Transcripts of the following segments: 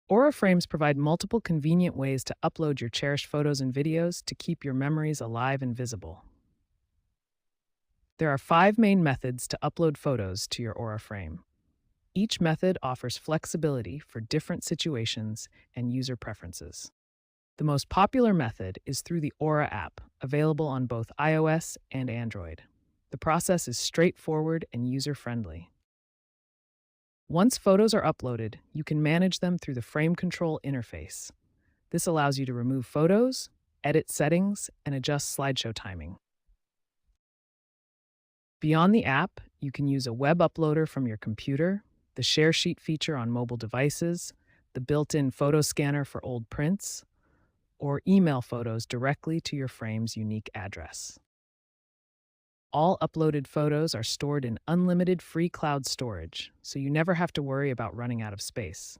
Aura frames provide multiple convenient ways to upload your cherished photos and videos to keep your memories alive and visible. There are 5 main methods to upload photos to your Aura frame. Each method offers flexibility for different situations and user preferences. The most popular method is through the Aura app, available on both iOS and Android. The process is straightforward and user-friendly. Once photos are uploaded, you can manage them through the Frame Control interface. This allows you to remove photos, edit settings, and adjust slideshow timing. Beyond the app, you can use a web uploader from your computer, the Share Sheet feature on mobile devices, the built-in photo scanner for old prints, or email photos directly to your frame's unique address. All uploaded photos are stored in unlimited free cloud storage, so you never have to worry about running out of space.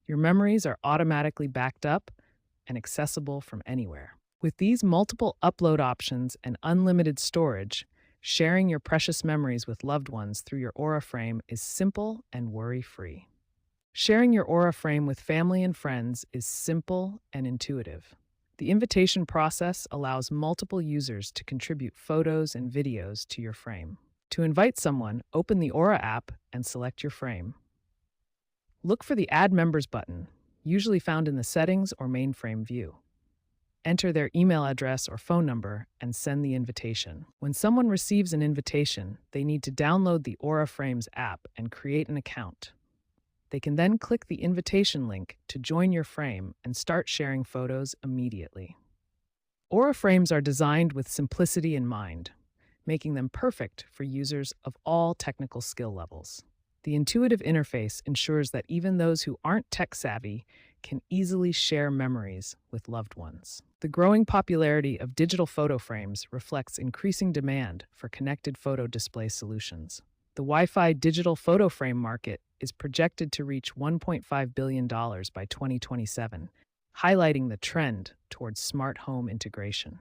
Your memories are automatically backed up and accessible from anywhere. With these multiple upload options and unlimited storage, sharing your precious memories with loved ones through your Aura frame is simple and worry-free. Sharing your Aura frame with family and friends is simple and intuitive. The invitation process allows multiple users to contribute photos and videos to your frame. To invite someone, open the Aura app and select your frame. Look for the Add Members button, usually found in the Settings or Main Frame view. Enter their email address or phone number and send the invitation. When someone receives an invitation, they need to download the Aura Frames app and create an account. They can then click the invitation link to join your frame and start sharing photos immediately. Aura frames are designed with simplicity in mind, making them perfect for users of all technical skill levels. The intuitive interface ensures that even those who aren't tech-savvy can easily share memories with loved ones. The growing popularity of digital photo frames reflects increasing demand for connected photo display solutions. The Wi-Fi digital photo frame market is projected to reach $1.5 billion by 2027, highlighting the trend towards smart home integration.